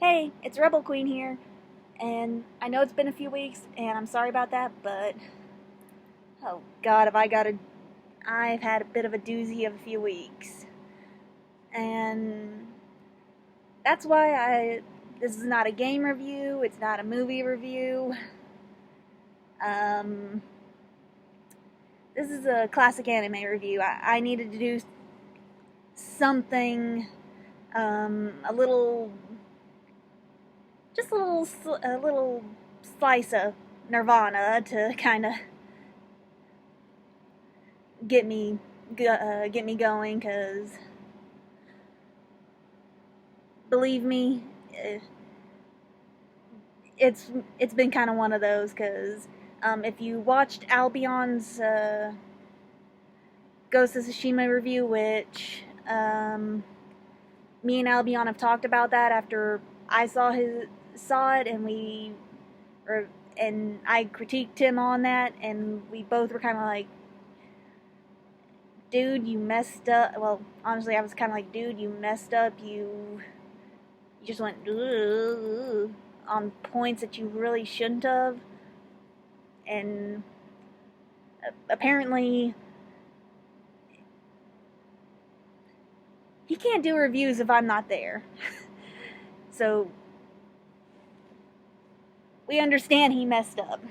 Hey, it's RebelQueen here, and I know it's been a few weeks, and I'm sorry about that, but oh God, I've had a bit of a doozy of a few weeks, and that's why this is not a game review, it's not a movie review, um, this is a classic anime review. I needed to do something, a little, just a little slice of Nirvana to kind of get me going, because believe me, it's been kind of one of those, because if you watched Albion's Ghost of Tsushima review, which me and Albion have talked about that after I saw it, and I critiqued him on that, and we both were kind of like, dude, you messed up. Well, honestly, I was kind of like, dude, you messed up. You just went on points that you really shouldn't have. And apparently, he can't do reviews if I'm not there. So, we understand he messed up.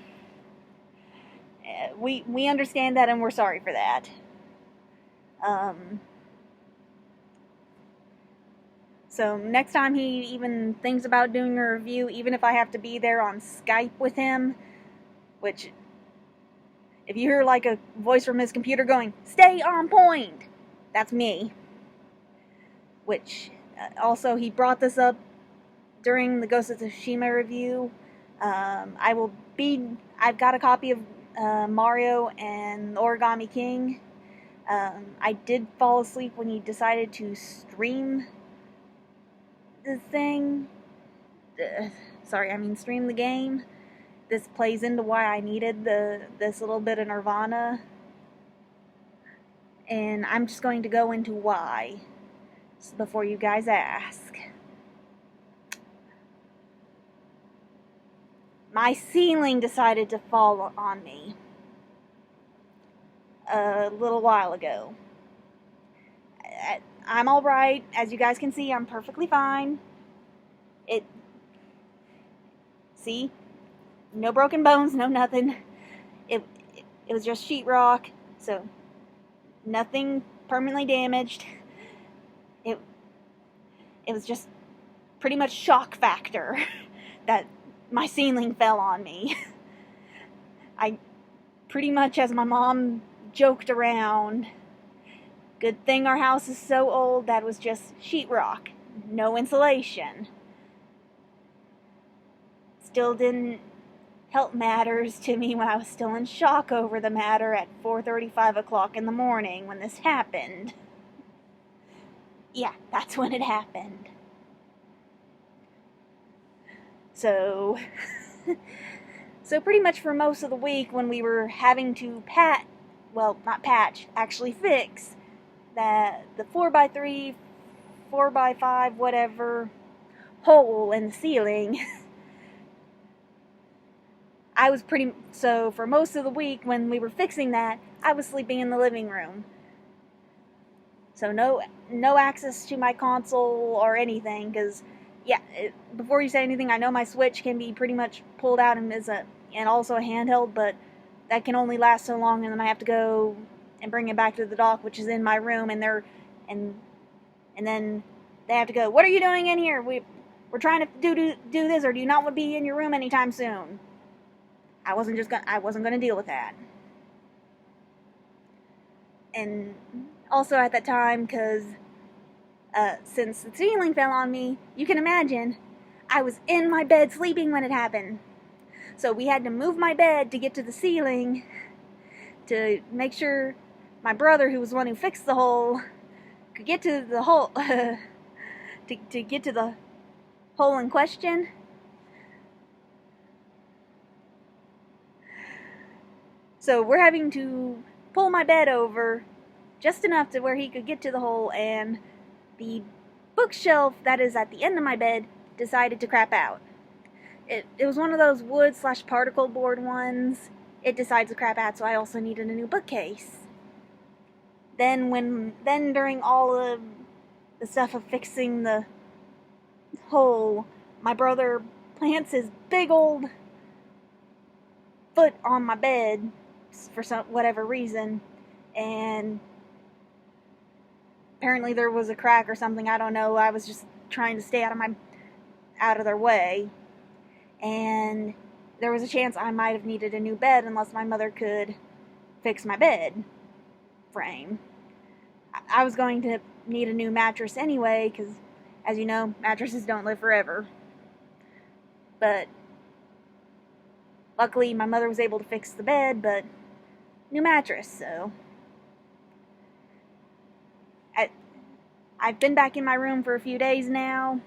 We understand that, and we're sorry for that. So next time he even thinks about doing a review, even if I have to be there on Skype with him, which, if you hear like a voice from his computer going, "Stay on point," that's me. Which, also, he brought this up during the Ghost of Tsushima review. I've got a copy of Mario and Origami King. I did fall asleep when he decided to stream the thing. Stream the game. This plays into why I needed this little bit of Nirvana. And I'm just going to go into why before you guys ask. My ceiling decided to fall on me a little while ago. I'm alright. As you guys can see, I'm perfectly fine. See? No broken bones, no nothing. It was just sheetrock, so nothing permanently damaged. It was just pretty much shock factor that my ceiling fell on me. I pretty much, as my mom joked around, good thing our house is so old, that was just sheetrock, no insulation. Still didn't help matters to me when I was still in shock over the matter at 4:35 o'clock in the morning when this happened. Yeah, that's when it happened. So pretty much for most of the week, when we were having to actually fix the 4x3, 4x5, whatever, hole in the ceiling, for most of the week when we were fixing that, I was sleeping in the living room. So no access to my console or anything, because, yeah, before you say anything, I know my Switch can be pretty much pulled out and also a handheld, but that can only last so long, and then I have to go and bring it back to the dock, which is in my room, and then they have to go, "What are you doing in here? We're trying to do this, or do you not want to be in your room anytime soon?" I wasn't gonna deal with that. And also at that time, because since the ceiling fell on me, you can imagine, I was in my bed sleeping when it happened. So we had to move my bed to get to the ceiling to make sure my brother, who was the one who fixed the hole, could get to the hole to get to the hole in question. So we're having to pull my bed over just enough to where he could get to the hole, and the bookshelf that is at the end of my bed decided to crap out. It was one of those wood/particle board ones. It decides to crap out, so I also needed a new bookcase. Then during all of the stuff of fixing the hole, my brother plants his big old foot on my bed for whatever reason, and apparently there was a crack or something. I don't know. I was just trying to stay out of their way, and there was a chance I might have needed a new bed unless my mother could fix my bed frame. I was going to need a new mattress anyway, because, as you know, mattresses don't live forever. But luckily, my mother was able to fix the bed, but new mattress, so I've been back in my room for a few days now.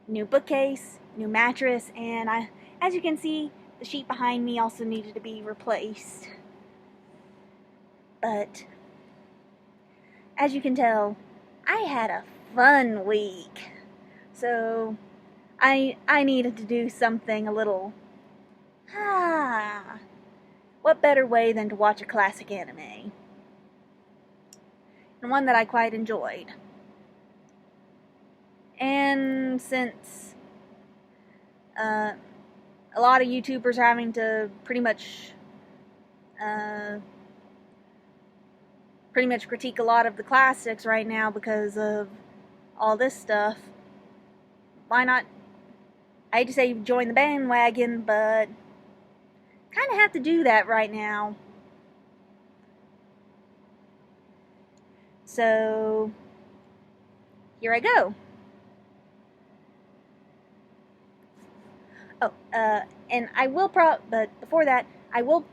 New bookcase, new mattress, and as you can see, the sheet behind me also needed to be replaced. But as you can tell, I had a fun week. So I needed to do something a little, what better way than to watch a classic anime? And one that I quite enjoyed. And since a lot of YouTubers are having to pretty much critique a lot of the classics right now because of all this stuff, why not, I hate to say join the bandwagon, but kind of have to do that right now. So here I go. And I will but before that, I will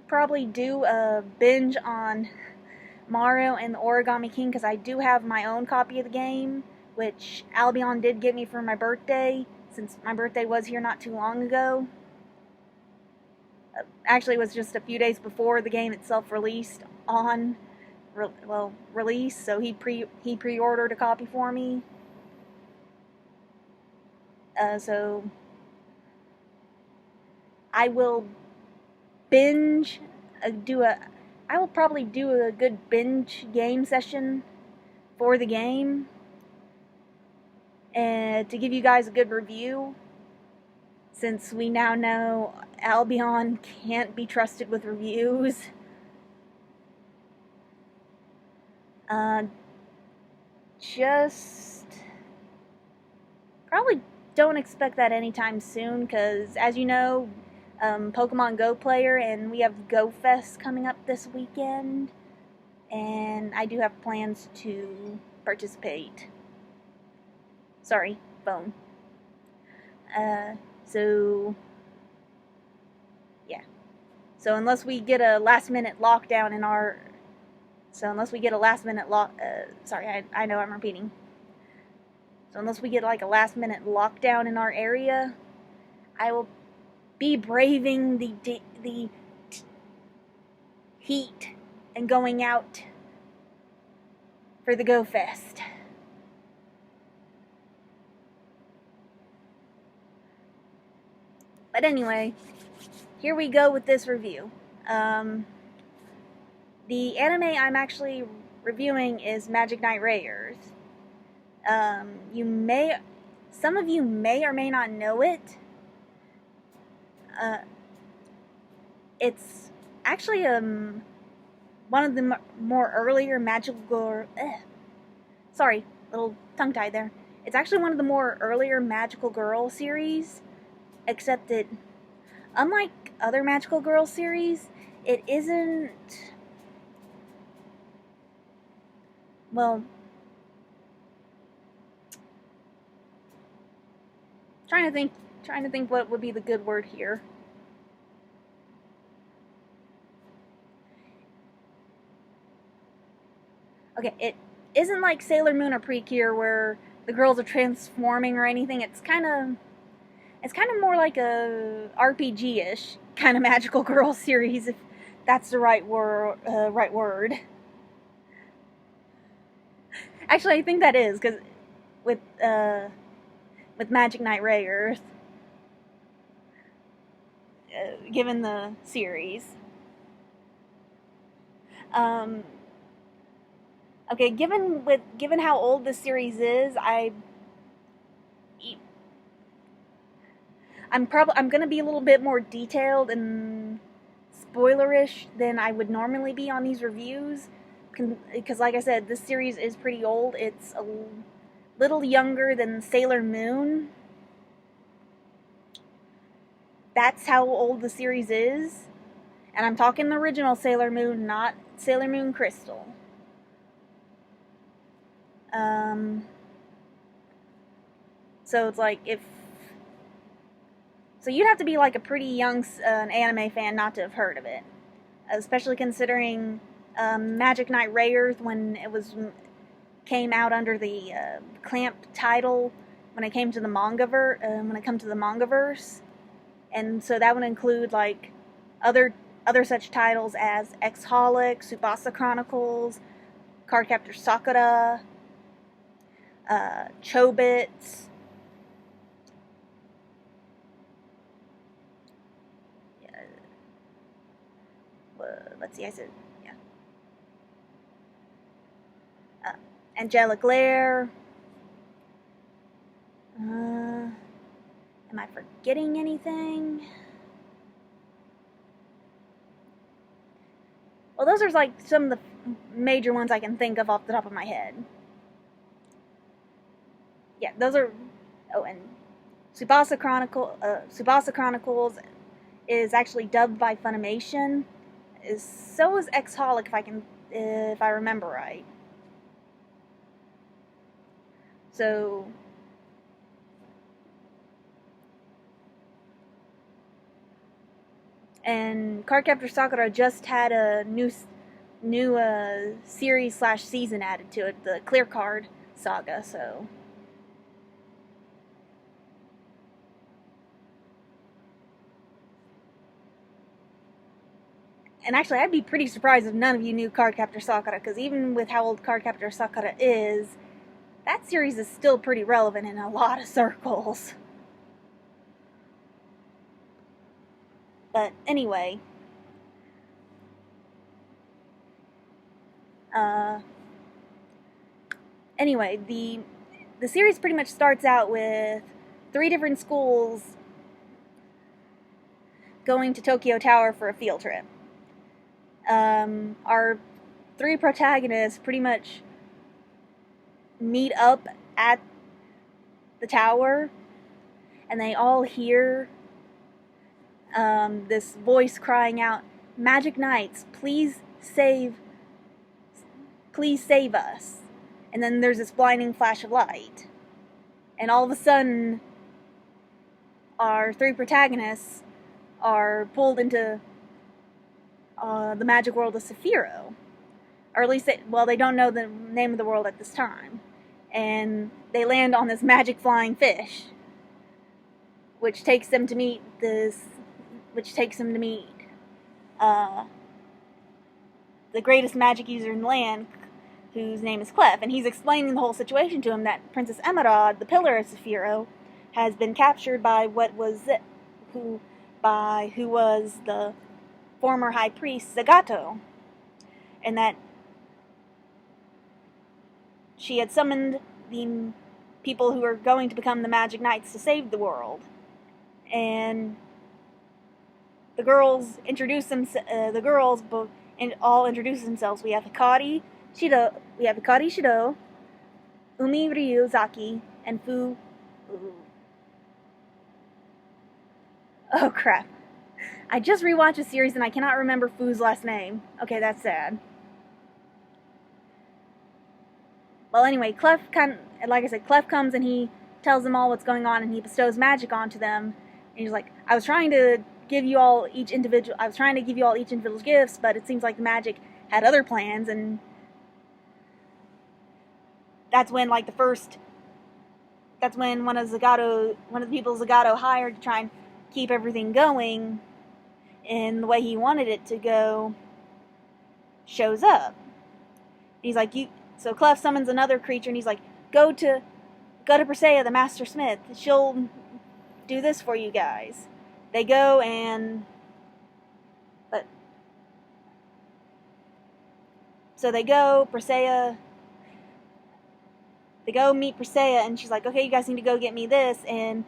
probably do a binge on Mario and the Origami King, because I do have my own copy of the game, which Albion did get me for my birthday, since my birthday was here not too long ago. Actually, it was just a few days before the game itself released release, so he pre-ordered a copy for me. So I will I will probably do a good binge game session for the game, and to give you guys a good review, since we now know Albion can't be trusted with reviews. Just probably don't expect that anytime soon, because as you know, Pokemon Go player, and we have Go Fest coming up this weekend, and I do have plans to participate. Sorry, phone. So yeah. So unless we get a last minute lockdown in our, sorry, I know I'm repeating. So unless we get like a last minute lockdown in our area, I will be braving the heat and going out for the Go Fest. But anyway, here we go with this review. The anime I'm actually reviewing is Magic Knight Rayearth. Some of you may or may not know it. It's actually one of the more earlier sorry, little tongue-tied there. It's actually one of the more earlier Magical Girl series, except that, unlike other Magical Girl series, it isn't, well, trying to think what would be the good word here. Okay, it isn't like Sailor Moon or Precure where the girls are transforming or anything. It's kind of more like a RPG-ish kind of Magical Girl series, if that's the right word. Actually, I think that is, because with with Magic Knight Rayearth, given the series. Okay, given how old this series is, I'm gonna be a little bit more detailed and spoilerish than I would normally be on these reviews, because like I said, this series is pretty old. It's a little younger than Sailor Moon. That's how old the series is. And I'm talking the original Sailor Moon, not Sailor Moon Crystal. So it's like, so you'd have to be like a pretty young anime fan not to have heard of it. Especially considering Magic Knight Rayearth, when it came out under the Clamp title, when it came to the mangaverse. And so that would include like other such titles as X-Holic, Tsubasa Chronicles, Cardcaptor Sakura, Chobits. Let's see, I said, yeah. Angelic Lair. Am I forgetting anything? Well, those are like some of the major ones I can think of off the top of my head. Yeah, those are. Oh, and Tsubasa Chronicles is actually dubbed by Funimation. So is X-Holic, if I remember right. So, and Cardcaptor Sakura just had a new series/season added to it, the Clear Card Saga. So. And actually, I'd be pretty surprised if none of you knew Cardcaptor Sakura, because even with how old Cardcaptor Sakura is, that series is still pretty relevant in a lot of circles. But anyway, the series pretty much starts out with 3 different schools going to Tokyo Tower for a field trip. Our 3 protagonists pretty much meet up at the tower, and they all hear this voice crying out, "Magic Knights, please save us." And then there's this blinding flash of light, and all of a sudden our 3 protagonists are pulled into the magic world of Saphiro. Or at least, they don't know the name of the world at this time. And they land on this magic flying fish, which takes them to meet the greatest magic user in the land, whose name is Clef. And he's explaining the whole situation to him, that Princess Emerald, the pillar of Saphiro, has been captured by who was the former high priest Zagato, and that she had summoned the people who are going to become the Magic Knights to save the world. And the girls all introduce themselves. We have Hikari Shido, Umi Ryuzaki, and Fu. Oh crap. I just rewatched a series and I cannot remember Fu's last name. Okay, that's sad. Well, anyway, Clef comes and he tells them all what's going on, and he bestows magic onto them. And he's like, I was trying to give you all each individual gifts, but it seems like the magic had other plans. And that's when one of the people Zagato hired to try and keep everything going in the way he wanted it to go shows up. He's like, so Clef summons another creature, and he's like, go to go to Presea, the Master Smith. She'll do this for you guys. They go and... So they go, Presea... They go meet Presea, and she's like, okay, you guys need to go get me this, and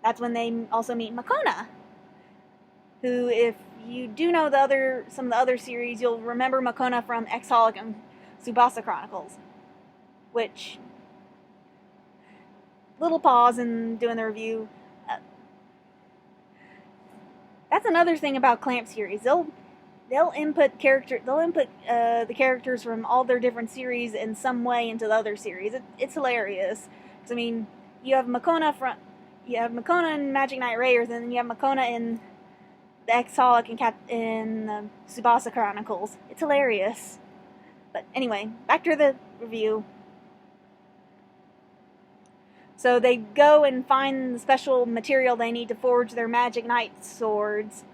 that's when they also meet Makona, who, if you do know some of the other series, you'll remember Makona from Exholic and Tsubasa Chronicles, which, little pause in doing the review, that's another thing about Clamp series. They'll input the characters from all their different series in some way into the other series. It's hilarious. Because, I mean, you have Makona in Magic Knight Rayearth, and then you have Makona in the Exholic and in the Tsubasa Chronicles. It's hilarious. But anyway, back to the review. So they go and find the special material they need to forge their Magic Knight swords.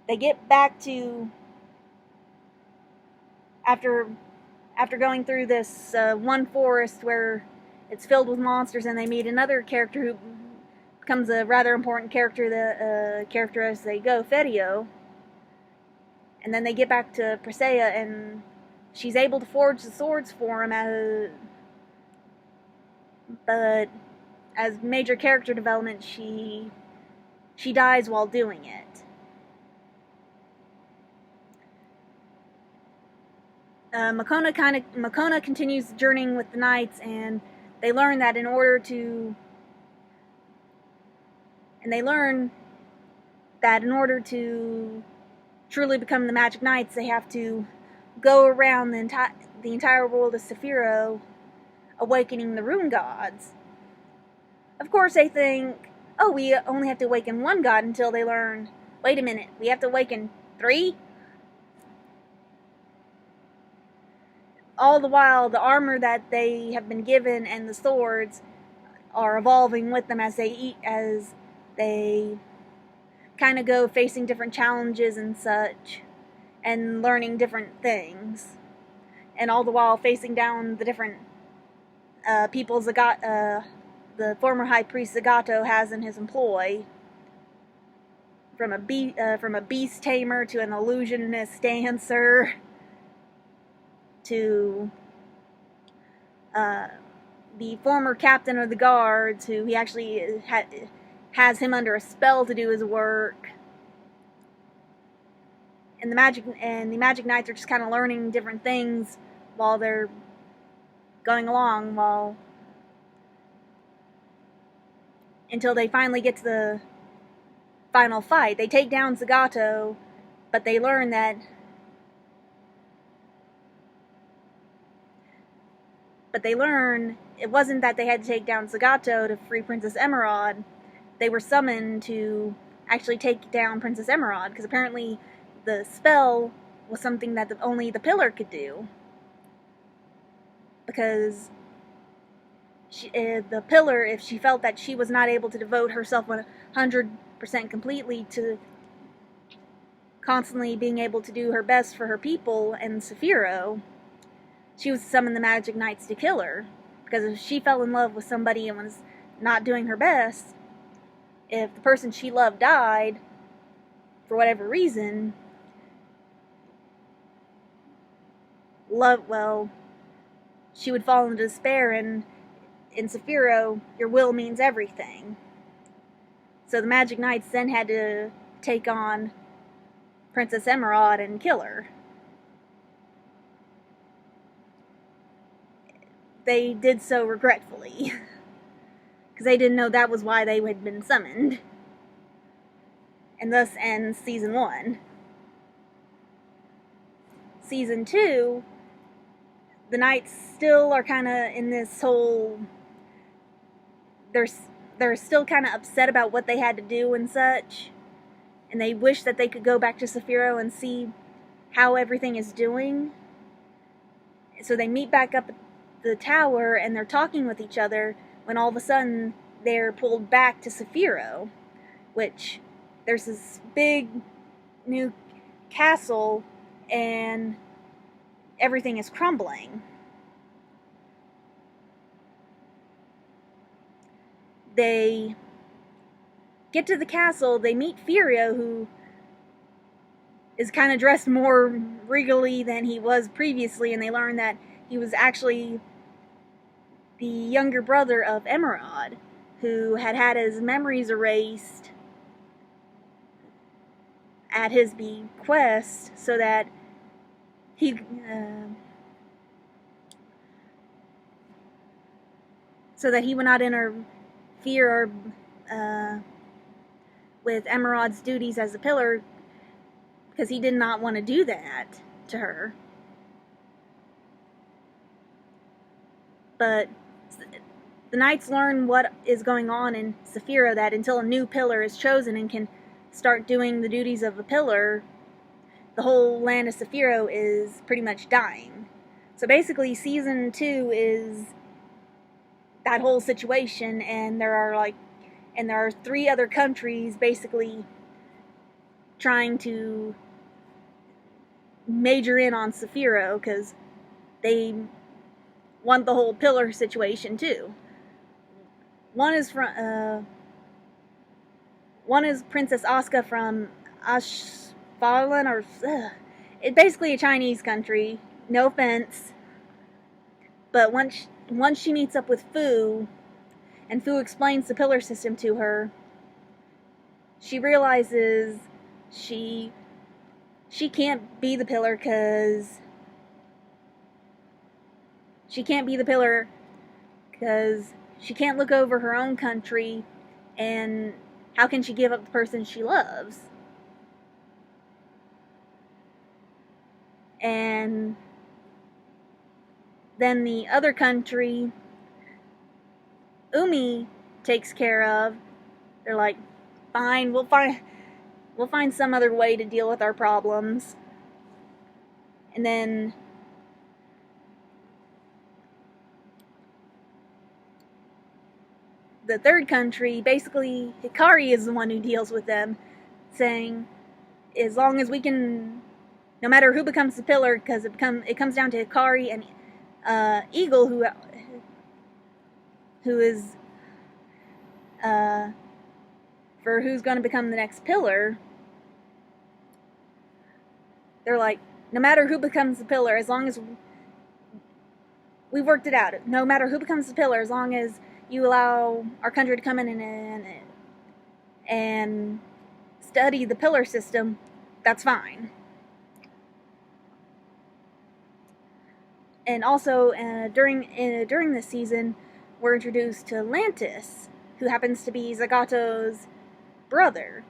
They get back to, after going through this one forest where it's filled with monsters, and they meet another character who becomes a rather important character, the character as they go, Ferio. And then they get back to Presea, and she's able to forge the swords for him, but as major character development, she dies while doing it. Makona continues journeying with the knights, and they learn that in order to truly become the Magic Knights, they have to go around the entire world of Saphiro, awakening the Rune Gods. Of course, they think, oh, we only have to awaken one god, until they learn, wait a minute, we have to awaken 3? All the while, the armor that they have been given and the swords are evolving with them as they kind of go facing different challenges and such, and learning different things. And all the while facing down the different people the former High Priest Zagato has in his employ. From a beast tamer to an illusionist dancer, to the former captain of the guards, who he actually has him under a spell to do his work. And the Magic Knights are just kind of learning different things while they're going along, until they finally get to the final fight. They take down Zagato, but they learn that it wasn't that they had to take down Zagato to free Princess Emerald. They were summoned to actually take down Princess Emerald, because apparently the spell was something that only the pillar could do. Because the pillar, if she felt that she was not able to devote herself 100% completely to constantly being able to do her best for her people and Saphiro, she was to summon the Magic Knights to kill her. Because if she fell in love with somebody and was not doing her best, if the person she loved died, for whatever reason, she would fall into despair, and in Saphiro, your will means everything. So the Magic Knights then had to take on Princess Emerald and kill her. They did so regretfully, because they didn't know that was why they had been summoned. And thus ends Season 1. Season 2, the Knights still are kind of in this whole... They're still kind of upset about what they had to do and such, and they wish that they could go back to Saphiro and see how everything is doing. So they meet back up at the tower, and they're talking with each other, when all of a sudden they're pulled back to Saphiro, which there's this big new castle, and everything is crumbling. They get to the castle, they meet Furio, who is kind of dressed more regally than he was previously, and they learn that he was actually the younger brother of Emerald, who had his memories erased at his bequest so that he would not interfere with Emerald's duties as a pillar, because he did not want to do that to her. But the knights learn what is going on in Saphira, that until a new pillar is chosen and can start doing the duties of a pillar, the whole land of Saphira is pretty much dying. So basically, season 2 is that whole situation, and there are 3 other countries basically trying to major in on Saphira because they want the whole pillar situation too. One is Princess Asuka from Ashfalan, or it's basically a Chinese country. No offense, but once she meets up with Fu, and Fu explains the pillar system to her, she realizes she can't be the pillar because she can't look over her own country, and how can she give up the person she loves? And then the other country Umi takes care of, they're like, fine, we'll find some other way to deal with our problems. And then the third country, basically Hikari is the one who deals with them, saying, as long as we can, no matter who becomes the pillar, because it comes down to Hikari and Eagle, who is for who's going to become the next pillar. They're like, no matter who becomes the pillar, as long as we've worked it out, no matter who becomes the pillar, as long as you allow our country to come in and study the pillar system, that's fine. And also, during this season, we're introduced to Lantis, who happens to be Zagato's brother.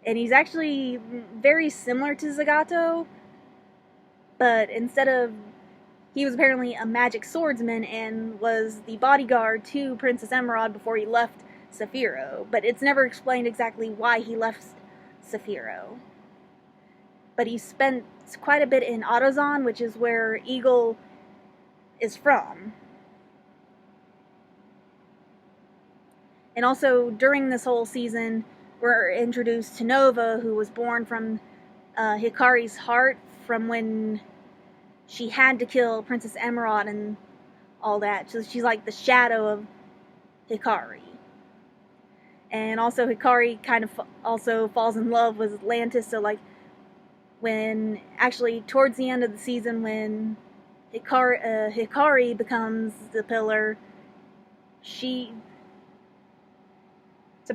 And he's actually very similar to Zagato, but he was apparently a magic swordsman and was the bodyguard to Princess Emerald before he left Saphira. But it's never explained exactly why he left Saphira. But he spent quite a bit in Autozon, which is where Eagle is from. And also, during this whole season, we're introduced to Nova, who was born from Hikari's heart, from when she had to kill Princess Emerald and all that. So she's like the shadow of Hikari. And also, Hikari kind of also falls in love with Lantis, so like, when actually towards the end of the season, when Hikari becomes the pillar, so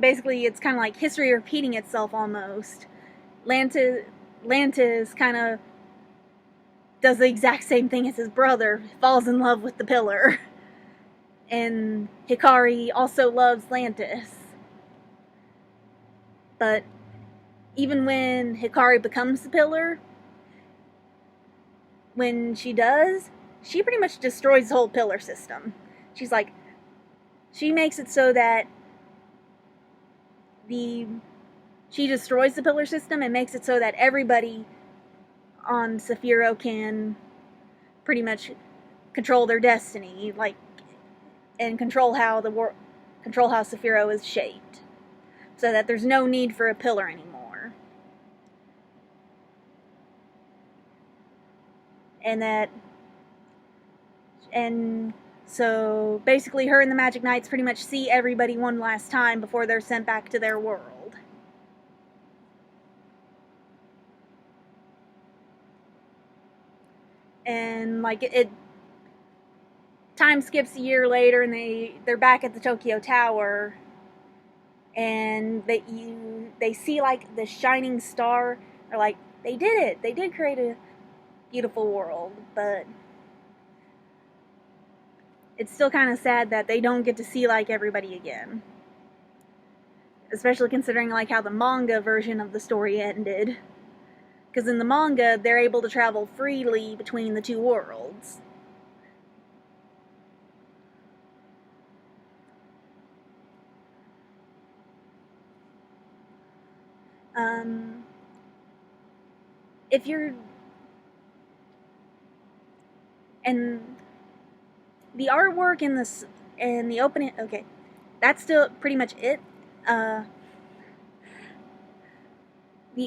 basically it's kind of like history repeating itself almost. Lantis kind of does the exact same thing as his brother, falls in love with the pillar. And Hikari also loves Lantis. But even when Hikari becomes the pillar, when she does, she pretty much destroys the whole pillar system. She makes it so that she destroys the pillar system and makes it so that everybody on Saphira can pretty much control their destiny, and control how Saphira is shaped, so that there's no need for a pillar anymore. and so basically her and the Magic Knights pretty much see everybody one last time before they're sent back to their world. And like time skips a year later, and they're back at the Tokyo Tower, and they see like the shining star. They're like, they did it. They did create a beautiful world, but it's still kind of sad that they don't get to see like everybody again. Especially considering like how the manga version of the story ended. Because in the manga, they're able to travel freely between the two worlds. If you're... And the artwork in the opening... Okay, that's still pretty much it. The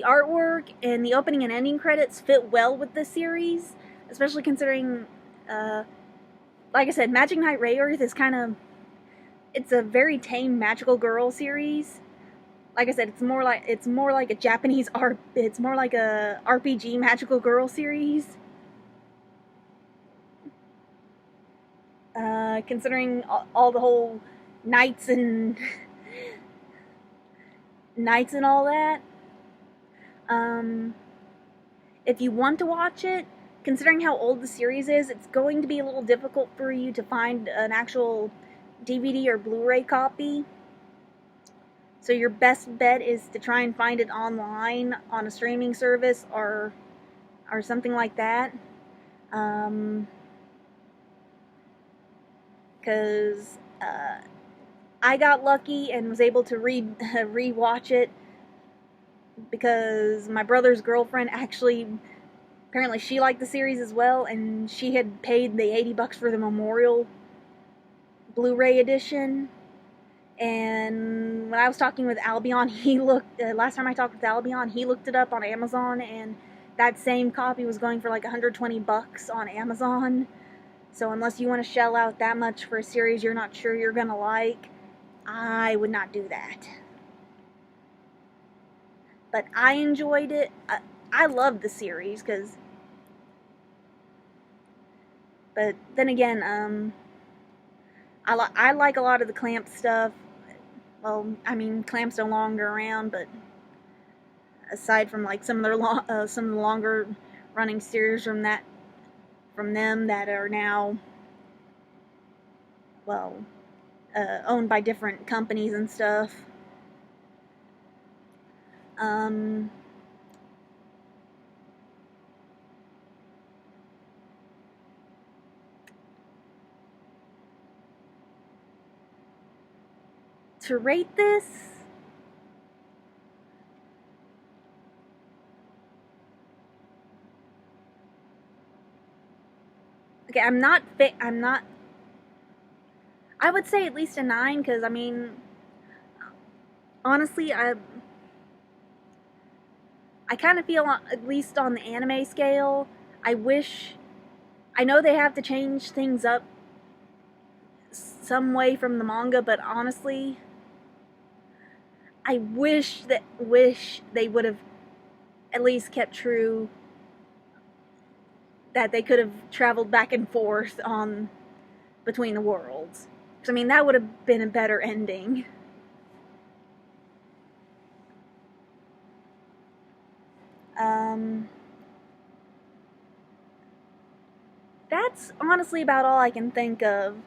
artwork and the opening and ending credits fit well with this series, especially considering, like I said, Magic Knight Rayearth is kind of... It's a very tame magical girl series. Like I said, it's more like a Japanese it's more like a RPG magical girl series. Considering all the whole knights and all that. If you want to watch it, considering how old the series is, it's going to be a little difficult for you to find an actual DVD or Blu-ray copy. So your best bet is to try and find it online on a streaming service or something like that. Because I got lucky and was able to re-watch it because my brother's girlfriend apparently she liked the series as well, and she had paid the $80 for the Memorial Blu-ray edition. And when I was talking with Albion, last time I talked with Albion, he looked it up on Amazon, and that same copy was going for like $120 on Amazon. So unless you want to shell out that much for a series you're not sure you're gonna like, I would not do that. But I enjoyed it. I loved the series, but then again, I like a lot of the Clamp stuff. Well, I mean, Clamp's no longer around, but aside from like some of the longer running series from them that are now, well, owned by different companies and stuff. To rate this, okay, I would say at least a 9, because, I mean, honestly, I kind of feel, at least on the anime scale, I know they have to change things up some way from the manga, but honestly, I wish they would have at least kept true that they could have traveled back and forth between the worlds. Because, I mean, that would have been a better ending. That's honestly about all I can think of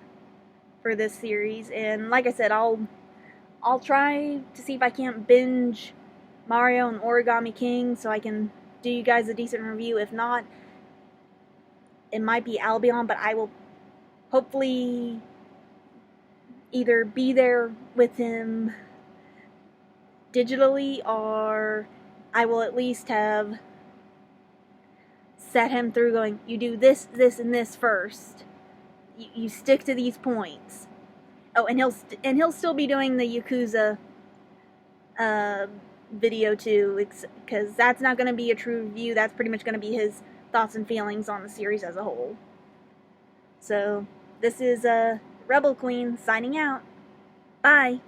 for this series, and like I said, I'll try to see if I can't binge Mario and Origami King so I can do you guys a decent review. If not, it might be Albion, but I will hopefully either be there with him digitally, or I will at least have set him through going, you do this, this, and this first. You stick to these points. Oh, and he'll still be doing the Yakuza video too, because that's not going to be a true review. That's pretty much going to be his thoughts and feelings on the series as a whole. So, this is RebelQueen signing out. Bye!